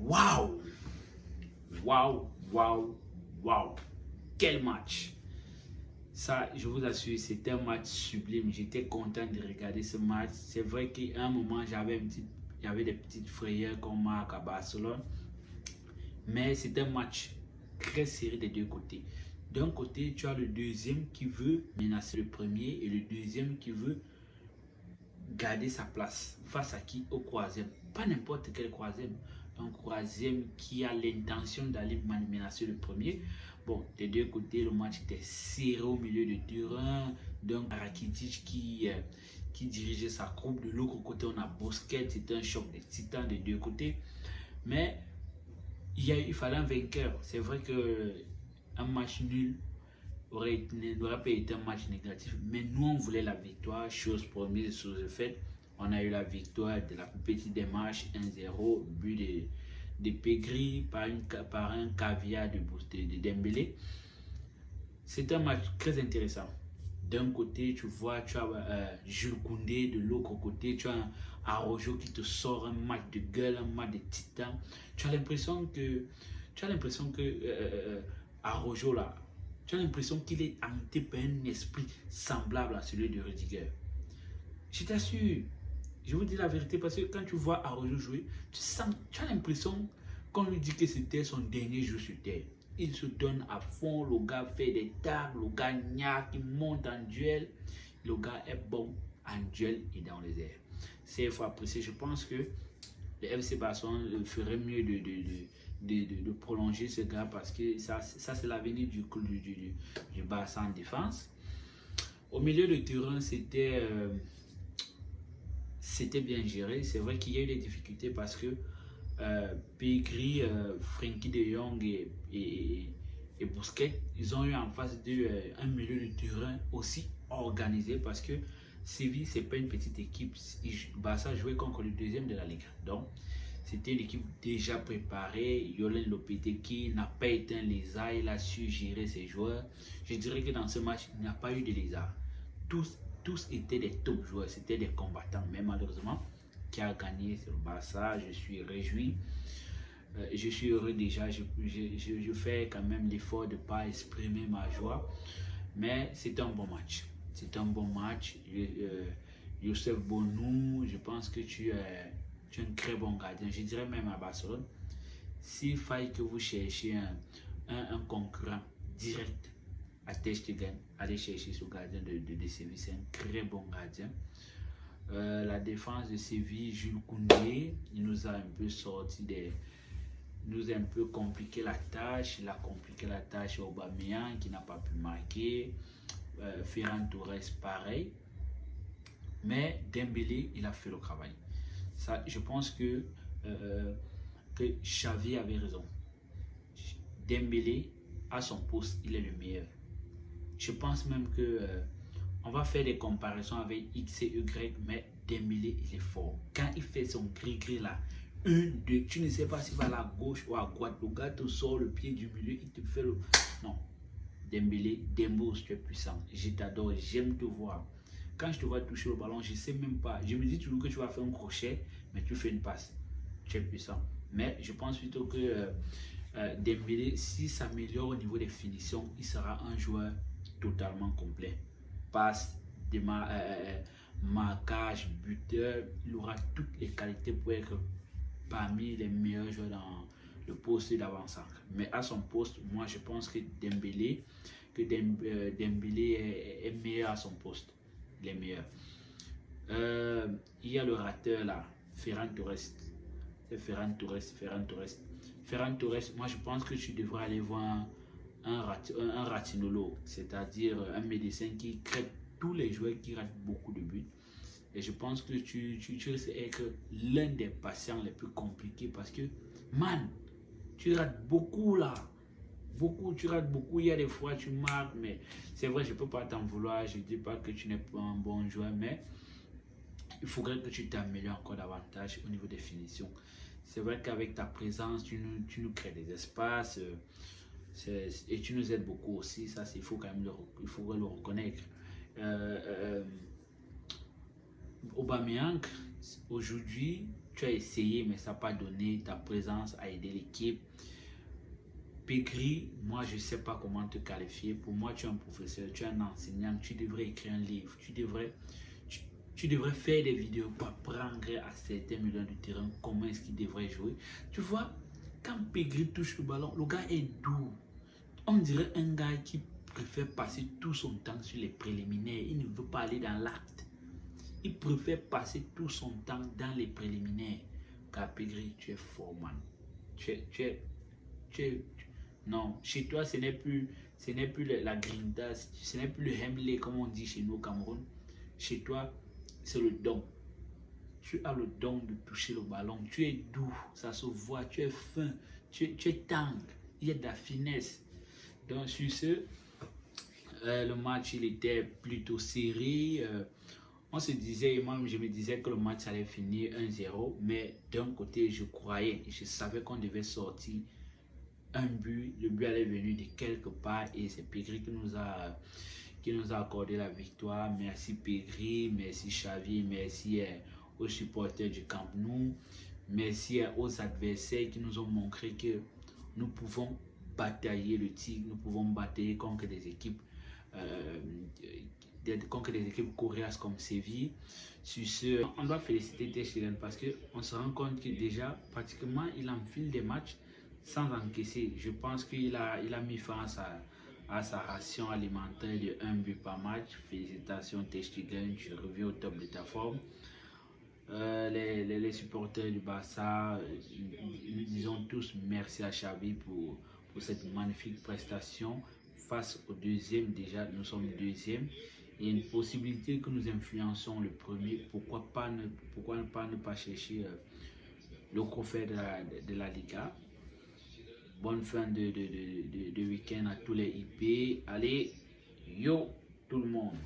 Waouh! Waouh! Waouh! Waouh! Quel match! Ça, je vous assure, c'était un match sublime. J'étais content de regarder ce match. C'est vrai qu'à un moment, il y avait des petites frayeurs qu'on marque à Barcelone. Mais c'est un match très serré des deux côtés. D'un côté, tu as le deuxième qui veut menacer le premier et le deuxième qui veut garder sa place. Face à qui? Au troisième. Pas n'importe quel troisième. Un troisième qui a l'intention d'aller menacer le premier. Bon, des deux côtés, le match était serré au milieu de terrain. Donc, Rakitic qui dirigeait sa troupe. De l'autre côté, on a Busquets. C'était un choc des titans des deux côtés. Mais il fallait un vainqueur. C'est vrai qu'un match nul n'aurait pas été un match négatif, mais nous on voulait la victoire, chose promise, chose faite. On a eu la victoire de la plus petite des matchs, 1-0, but de Pegri par un caviar de Dembélé. C'est un match très intéressant. D'un côté, tu vois, tu as Jules Koundé, de l'autre côté, tu as un Araujo qui te sort un match de gueule, un match de titan. Tu as l'impression que Araujo là, tu as l'impression qu'il est hanté par un esprit semblable à celui de Rudiger. Je t'assure, je vous dis la vérité parce que quand tu vois Araujo jouer, tu as l'impression qu'on lui dit que c'était son dernier jour sur terre. Il se donne à fond, le gars fait des tables, le gars gnaque, il monte en duel. Le gars est bon en duel et dans les airs. C'est il faut apprécier. Je pense que le FC Barcelone ferait mieux de prolonger ce gars parce que ça c'est l'avenir du Barça en défense. Au milieu de terrain, c'était bien géré. C'est vrai qu'il y a eu des difficultés parce que Pegri, Frenkie de Jong et Busquets, ils ont eu en face d'eux un milieu de terrain aussi organisé parce que Séville, c'est pas une petite équipe. Barça jouait contre le deuxième de la Ligue. Donc, c'était une équipe déjà préparée. Yolen Lopetegui n'a pas éteint les ailes, il a su gérer ses joueurs. Je dirais que dans ce match, il n'y a pas eu de lézard. Tous étaient des top joueurs, c'était des combattants. Mais malheureusement, qui a gagné, c'est le Barça. Je suis réjoui. Je suis heureux déjà. Je fais quand même l'effort de ne pas exprimer ma joie. Mais c'est un bon match. C'est un bon match. Youssef Bonou, je pense que tu es un très bon gardien. Je dirais même à Barcelone, s'il faille que vous cherchiez un concurrent direct à Ter Stegen, allez chercher ce gardien de Séville. C'est un très bon gardien. La défense de Séville, Jules Koundé, il nous a un peu sorti nous a un peu compliqué la tâche. Il a compliqué la tâche à Aubameyang qui n'a pas pu marquer. Ferran Torres, pareil. Mais Dembélé, il a fait le travail. Ça, je pense que Xavi avait raison. Dembélé, à son poste, il est le meilleur. Je pense même que on va faire des comparaisons avec X et Y, mais Dembélé, il est fort. Quand il fait son gris-gris là, 1, 2, tu ne sais pas s'il va à la gauche ou à droite. Le gars te sort le pied du milieu, il te fait le... Non. Dembélé, Dembo, tu es puissant. Je t'adore, j'aime te voir. Quand je te vois toucher le ballon, je ne sais même pas. Je me dis toujours que tu vas faire un crochet, mais tu fais une passe. Tu es puissant. Mais je pense plutôt que Dembélé, s'il s'améliore au niveau des finitions, il sera un joueur totalement complet. Passe, marquage, buteur, il aura toutes les qualités pour être parmi les meilleurs joueurs dans le poste d'avant-centre. Mais à son poste, moi je pense que Dembélé est meilleur à son poste. Il est meilleur. Il y a le rateur là, Ferran Torres. C'est Ferran Torres, moi je pense que tu devrais aller voir un ratinolo, c'est-à-dire un médecin qui traite tous les joueurs qui ratent beaucoup de buts. Et je pense que tu risques d'être l'un des patients les plus compliqués parce que, man, tu rates beaucoup là. Tu rates beaucoup. Il y a des fois tu marques, mais c'est vrai, je ne peux pas t'en vouloir. Je ne dis pas que tu n'es pas un bon joueur, mais il faudrait que tu t'améliores encore davantage au niveau des finitions. C'est vrai qu'avec ta présence, tu nous crées des espaces et tu nous aides beaucoup aussi. Ça, il faut quand même il faudrait le reconnaître. Aubameyang, aujourd'hui, tu as essayé, mais ça n'a pas donné. Ta présence a aidé l'équipe. Pegri, moi, je ne sais pas comment te qualifier. Pour moi, tu es un professeur, tu es un enseignant. Tu devrais écrire un livre. Tu devrais faire des vidéos pour apprendre à certains milieux de terrain comment est-ce qu'il devrait jouer. Tu vois, quand Pegri touche le ballon, le gars est doux. On dirait un gars qui préfère passer tout son temps sur les préliminaires. Il ne veut pas aller dans l'acte. Il préfère passer tout son temps dans les préliminaires. Car Pegri, tu es fort, man. Non, chez toi, ce n'est plus la grinta, ce n'est plus le hemley, comme on dit chez nous au Cameroun. Chez toi, c'est le don. Tu as le don de toucher le ballon. Tu es doux, ça se voit. Tu es fin, tu es tendre. Il y a de la finesse. Donc, sur ce, le match, il était plutôt serré. On se disait, moi je me disais que le match allait finir 1-0, mais d'un côté, je croyais, je savais qu'on devait sortir un but. Le but allait venir de quelque part et c'est Pegri qui nous a accordé la victoire. Merci Pegri, merci Xavi, merci aux supporters du Camp Nou, merci aux adversaires qui nous ont montré que nous pouvons batailler le tigre, nous pouvons batailler contre des équipes coriaces comme Séville. Sur ce, on doit féliciter Ter Stegen parce qu'on se rend compte que déjà pratiquement il enfile des matchs sans encaisser. Je pense qu'il a mis fin à sa ration alimentaire de 1 but par match. Félicitations Ter Stegen, tu reviens au top de ta forme. Les supporters du Barça, nous disons tous merci à Xavi pour cette magnifique prestation. Face au deuxième, déjà nous sommes deuxième. Il y a une possibilité que nous influençons le premier. Pourquoi ne pas chercher le trophée de la Liga. Bonne fin de week-end à tous les IP. Allez, yo tout le monde.